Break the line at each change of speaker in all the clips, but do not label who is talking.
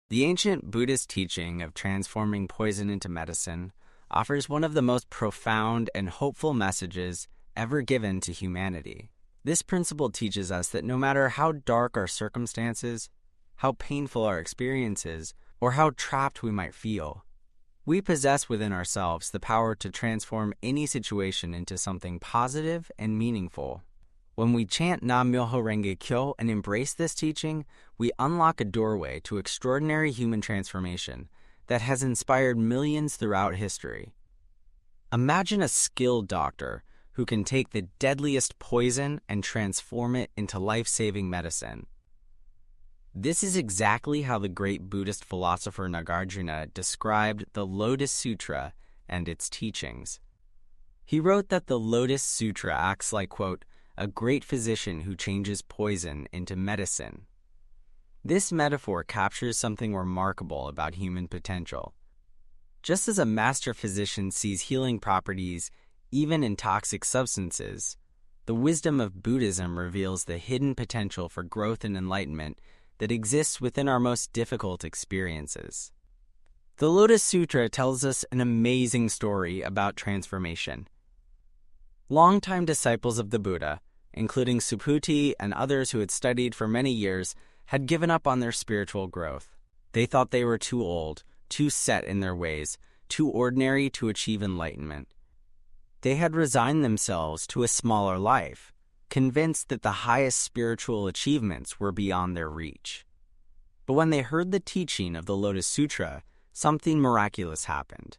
The ancient Buddhist teaching of transforming poison into medicine offers one of the most profound and hopeful messages ever given to humanity. This principle teaches us that no matter how dark our circumstances, how painful our experiences, or how trapped we might feel, we possess within ourselves the power to transform any situation into something positive and meaningful. When we chant Nam-myoho Renge Kyo and embrace this teaching, we unlock a doorway to extraordinary human transformation that has inspired millions throughout history. Imagine a skilled doctor who can take the deadliest poison and transform it into life-saving medicine. This is exactly how the great Buddhist philosopher Nagarjuna described the Lotus Sutra and its teachings. He wrote that the Lotus Sutra acts like, quote, a great physician who changes poison into medicine. This metaphor captures something remarkable about human potential. Just as a master physician sees healing properties even in toxic substances, the wisdom of Buddhism reveals the hidden potential for growth and enlightenment that exists within our most difficult experiences. The Lotus Sutra tells us an amazing story about transformation. Longtime disciples of the Buddha, including Subhuti and others who had studied for many years, had given up on their spiritual growth. They thought they were too old, too set in their ways, too ordinary to achieve enlightenment. They had resigned themselves to a smaller life, convinced that the highest spiritual achievements were beyond their reach. But when they heard the teaching of the Lotus Sutra, something miraculous happened.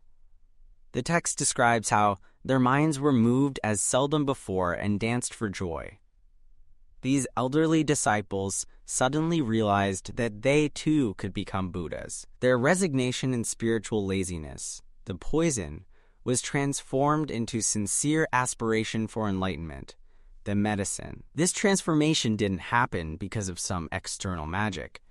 The text describes how their minds were moved as seldom before and danced for joy. These elderly disciples suddenly realized that they too could become Buddhas. Their resignation and spiritual laziness, the poison, was transformed into sincere aspiration for enlightenment, the medicine. This transformation didn't happen because of some external magic.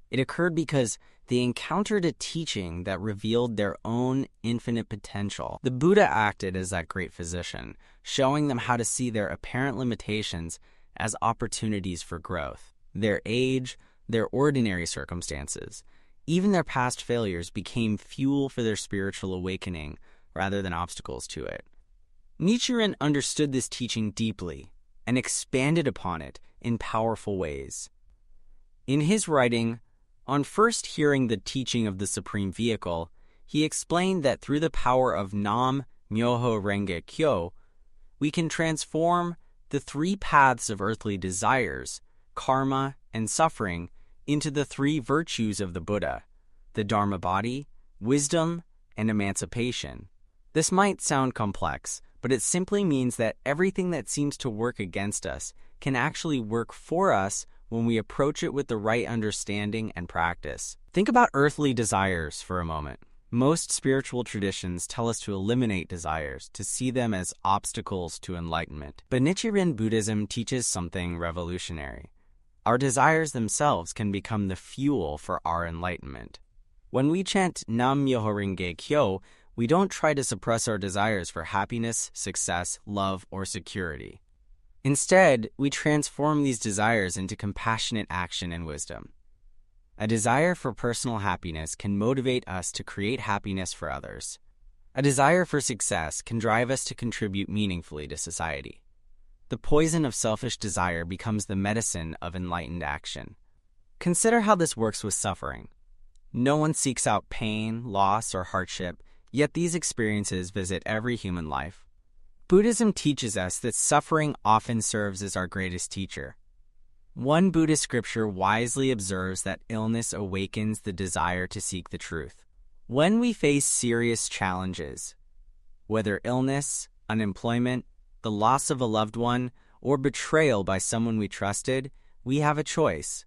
It occurred because they encountered a teaching that revealed their own infinite potential. The Buddha acted as that great physician, showing them how to see their apparent limitations as opportunities for growth. Their age, their ordinary circumstances, even their past failures became fuel for their spiritual awakening rather than obstacles to it. Nichiren understood this teaching deeply and expanded upon it in powerful ways. In his writing, on first hearing the teaching of the Supreme Vehicle, he explained that through the power of Nam-myoho Renge Kyo, we can transform the three paths of earthly desires, karma, and suffering into the three virtues of the Buddha, the Dharma body, wisdom, and emancipation. This might sound complex, but it simply means that everything that seems to work against us can actually work for us when we approach it with the right understanding and practice. Think about earthly desires for a moment. Most spiritual traditions tell us to eliminate desires, to see them as obstacles to enlightenment. But Nichiren Buddhism teaches something revolutionary. Our desires themselves can become the fuel for our enlightenment. When we chant Nam-myoho Renge Kyo, we don't try to suppress our desires for happiness, success, love, or security. Instead, we transform these desires into compassionate action and wisdom. A desire for personal happiness can motivate us to create happiness for others. A desire for success can drive us to contribute meaningfully to society. The poison of selfish desire becomes the medicine of enlightened action. Consider how this works with suffering. No one seeks out pain, loss, or hardship, yet these experiences visit every human life. Buddhism teaches us that suffering often serves as our greatest teacher. One Buddhist scripture wisely observes that illness awakens the desire to seek the truth. When we face serious challenges, whether illness, unemployment, the loss of a loved one, or betrayal by someone we trusted, we have a choice.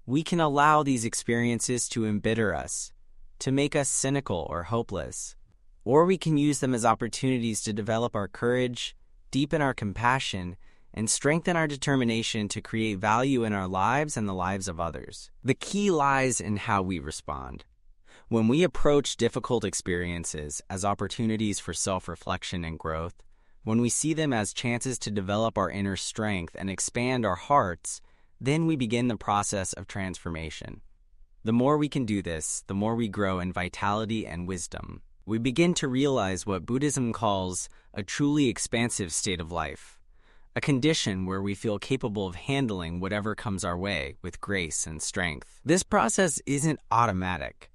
We can allow these experiences to embitter us, to make us cynical or hopeless, or we can use them as opportunities to develop our courage, deepen our compassion, and strengthen our determination to create value in our lives and the lives of others. The key lies in how we respond. When we approach difficult experiences as opportunities for self-reflection and growth, when we see them as chances to develop our inner strength and expand our hearts, then we begin the process of transformation. The more we can do this, the more we grow in vitality and wisdom. We begin to realize what Buddhism calls a truly expansive state of life, a condition where we feel capable of handling whatever comes our way with grace and strength. This process isn't automatic.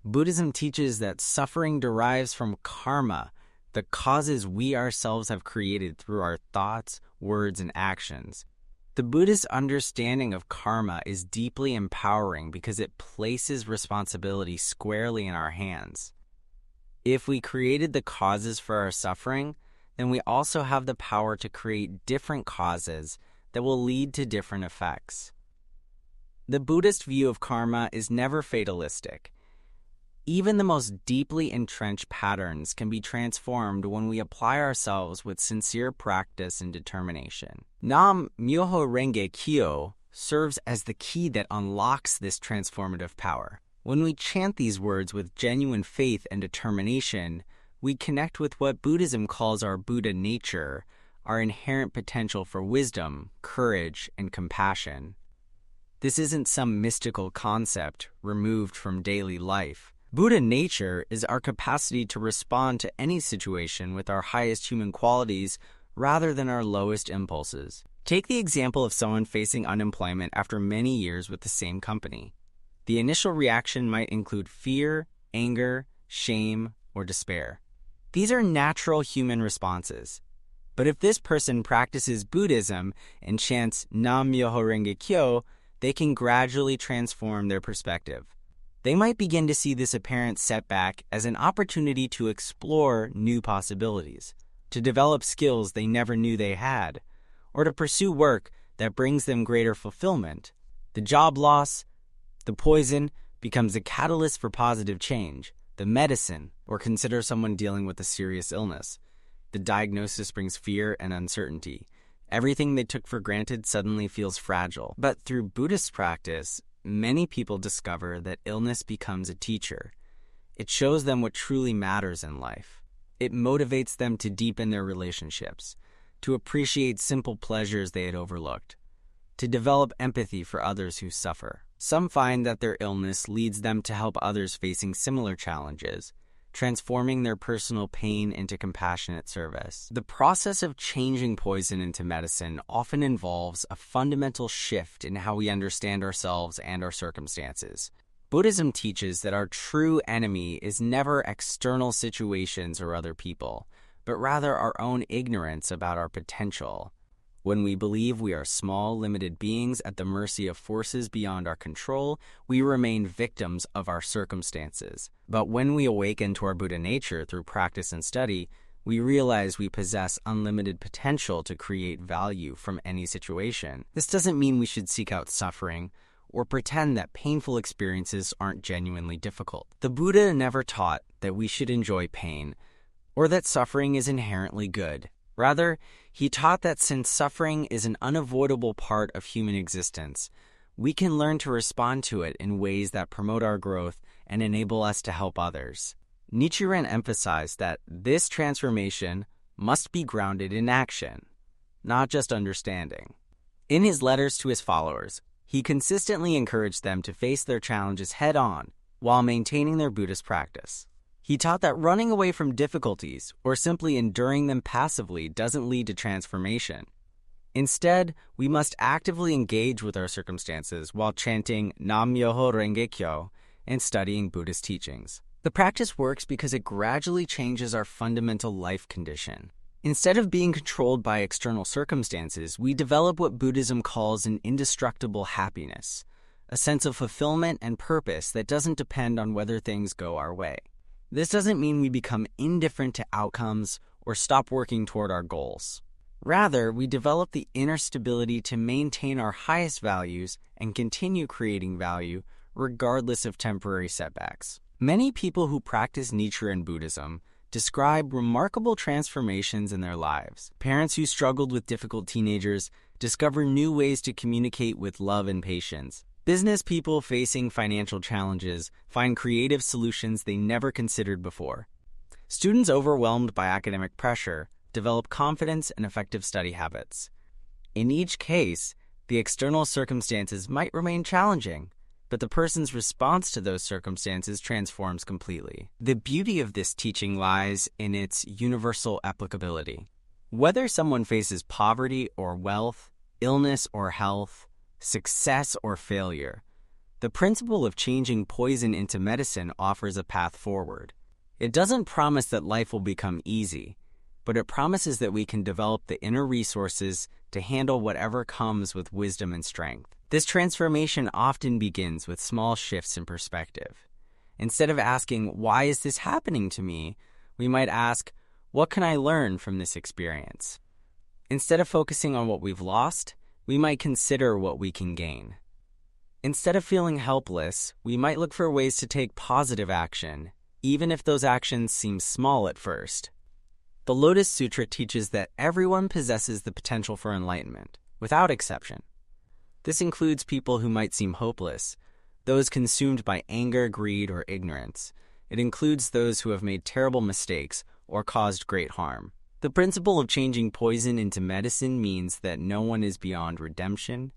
Buddhism teaches that suffering derives from karma, the causes we ourselves have created through our thoughts, words, and actions. The Buddhist understanding of karma is deeply empowering because it places responsibility squarely in our hands. If we created the causes for our suffering, then we also have the power to create different causes that will lead to different effects. The Buddhist view of karma is never fatalistic. Even the most deeply entrenched patterns can be transformed when we apply ourselves with sincere practice and determination. Nam Myoho Renge Kyo serves as the key that unlocks this transformative power. When we chant these words with genuine faith and determination, we connect with what Buddhism calls our Buddha nature, our inherent potential for wisdom, courage, and compassion. This isn't some mystical concept removed from daily life. Buddha nature is our capacity to respond to any situation with our highest human qualities rather than our lowest impulses. Take the example of someone facing unemployment after many years with the same company. The initial reaction might include fear, anger, shame, or despair. These are natural human responses. But if this person practices Buddhism and chants Nam Myoho Renge Kyo, they can gradually transform their perspective. They might begin to see this apparent setback as an opportunity to explore new possibilities, to develop skills they never knew they had, or to pursue work that brings them greater fulfillment. The job loss, the poison, becomes a catalyst for positive change. The medicine, or consider someone dealing with a serious illness. The diagnosis brings fear and uncertainty. Everything they took for granted suddenly feels fragile. But through Buddhist practice, many people discover that illness becomes a teacher. It shows them what truly matters in life. It motivates them to deepen their relationships, to appreciate simple pleasures they had overlooked, to develop empathy for others who suffer. Some find that their illness leads them to help others facing similar challenges, transforming their personal pain into compassionate service. The process of changing poison into medicine often involves a fundamental shift in how we understand ourselves and our circumstances. Buddhism teaches that our true enemy is never external situations or other people, but rather our own ignorance about our potential. When we believe we are small, limited beings at the mercy of forces beyond our control, we remain victims of our circumstances. But when we awaken to our Buddha nature through practice and study, we realize we possess unlimited potential to create value from any situation. This doesn't mean we should seek out suffering or pretend that painful experiences aren't genuinely difficult. The Buddha never taught that we should enjoy pain or that suffering is inherently good. Rather, he taught that since suffering is an unavoidable part of human existence, we can learn to respond to it in ways that promote our growth and enable us to help others. Nichiren emphasized that this transformation must be grounded in action, not just understanding. In his letters to his followers, he consistently encouraged them to face their challenges head-on while maintaining their Buddhist practice. He taught that running away from difficulties or simply enduring them passively doesn't lead to transformation. Instead, we must actively engage with our circumstances while chanting Nam Myoho Renge Kyo and studying Buddhist teachings. The practice works because it gradually changes our fundamental life condition. Instead of being controlled by external circumstances, we develop what Buddhism calls an indestructible happiness, a sense of fulfillment and purpose that doesn't depend on whether things go our way. This doesn't mean we become indifferent to outcomes or stop working toward our goals. Rather, we develop the inner stability to maintain our highest values and continue creating value regardless of temporary setbacks. Many people who practice Nichiren Buddhism describe remarkable transformations in their lives. Parents who struggled with difficult teenagers discover new ways to communicate with love and patience. Business people facing financial challenges find creative solutions they never considered before. Students overwhelmed by academic pressure develop confidence and effective study habits. In each case, the external circumstances might remain challenging, but the person's response to those circumstances transforms completely. The beauty of this teaching lies in its universal applicability. Whether someone faces poverty or wealth, illness or health, success or failure, the principle of changing poison into medicine offers a path forward. It doesn't promise that life will become easy, but it promises that we can develop the inner resources to handle whatever comes with wisdom and strength. This transformation often begins with small shifts in perspective. Instead of asking, "Why is this happening to me?" we might ask, "What can I learn from this experience?" Instead of focusing on what we've lost, we might consider what we can gain. Instead of feeling helpless, we might look for ways to take positive action, even if those actions seem small at first. The Lotus Sutra teaches that everyone possesses the potential for enlightenment, without exception. This includes people who might seem hopeless, those consumed by anger, greed, or ignorance. It includes those who have made terrible mistakes or caused great harm. The principle of changing poison into medicine means that no one is beyond redemption,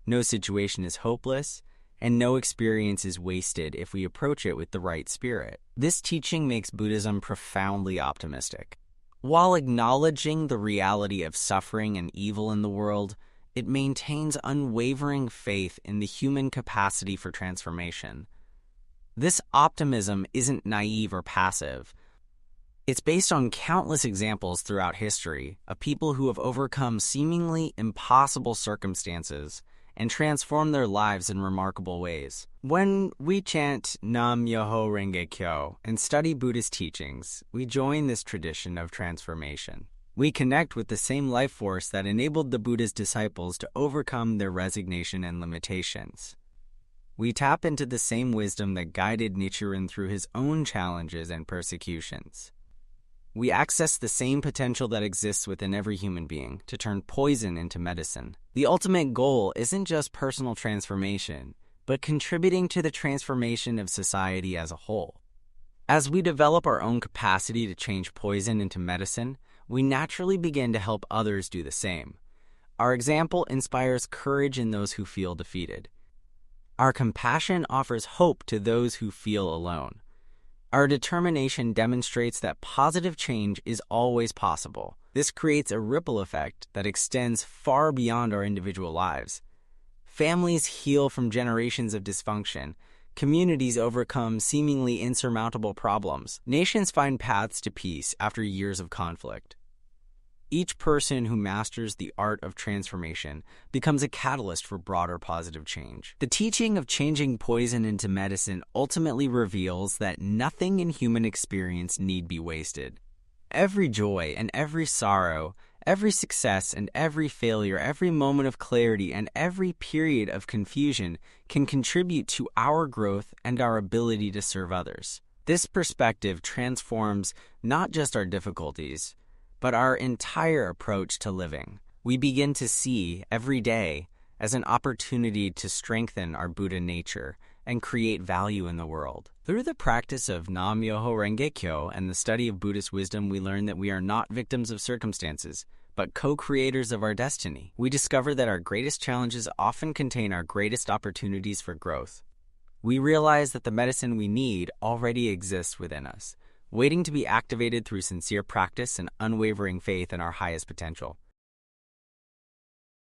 no situation is hopeless, and no experience is wasted if we approach it with the right spirit. This teaching makes Buddhism profoundly optimistic. While acknowledging the reality of suffering and evil in the world, it maintains unwavering faith in the human capacity for transformation. This optimism isn't naive or passive. It's based on countless examples throughout history of people who have overcome seemingly impossible circumstances and transformed their lives in remarkable ways. When we chant Nam Myoho Renge Kyo and study Buddhist teachings, we join this tradition of transformation. We connect with the same life force that enabled the Buddha's disciples to overcome their resignation and limitations. We tap into the same wisdom that guided Nichiren through his own challenges and persecutions. We access the same potential that exists within every human being to turn poison into medicine. The ultimate goal isn't just personal transformation, but contributing to the transformation of society as a whole. As we develop our own capacity to change poison into medicine, we naturally begin to help others do the same. Our example inspires courage in those who feel defeated. Our compassion offers hope to those who feel alone. Our determination demonstrates that positive change is always possible. This creates a ripple effect that extends far beyond our individual lives. Families heal from generations of dysfunction. Communities overcome seemingly insurmountable problems. Nations find paths to peace after years of conflict. Each person who masters the art of transformation becomes a catalyst for broader positive change. The teaching of changing poison into medicine ultimately reveals that nothing in human experience need be wasted. Every joy and every sorrow, every success and every failure, every moment of clarity and every period of confusion can contribute to our growth and our ability to serve others. This perspective transforms not just our difficulties, but our entire approach to living. We begin to see every day as an opportunity to strengthen our Buddha nature and create value in the world. Through the practice of Nam Myoho Renge Kyo and the study of Buddhist wisdom, we learn that we are not victims of circumstances, but co-creators of our destiny. We discover that our greatest challenges often contain our greatest opportunities for growth. We realize that the medicine we need already exists within us, waiting to be activated through sincere practice and unwavering faith in our highest potential.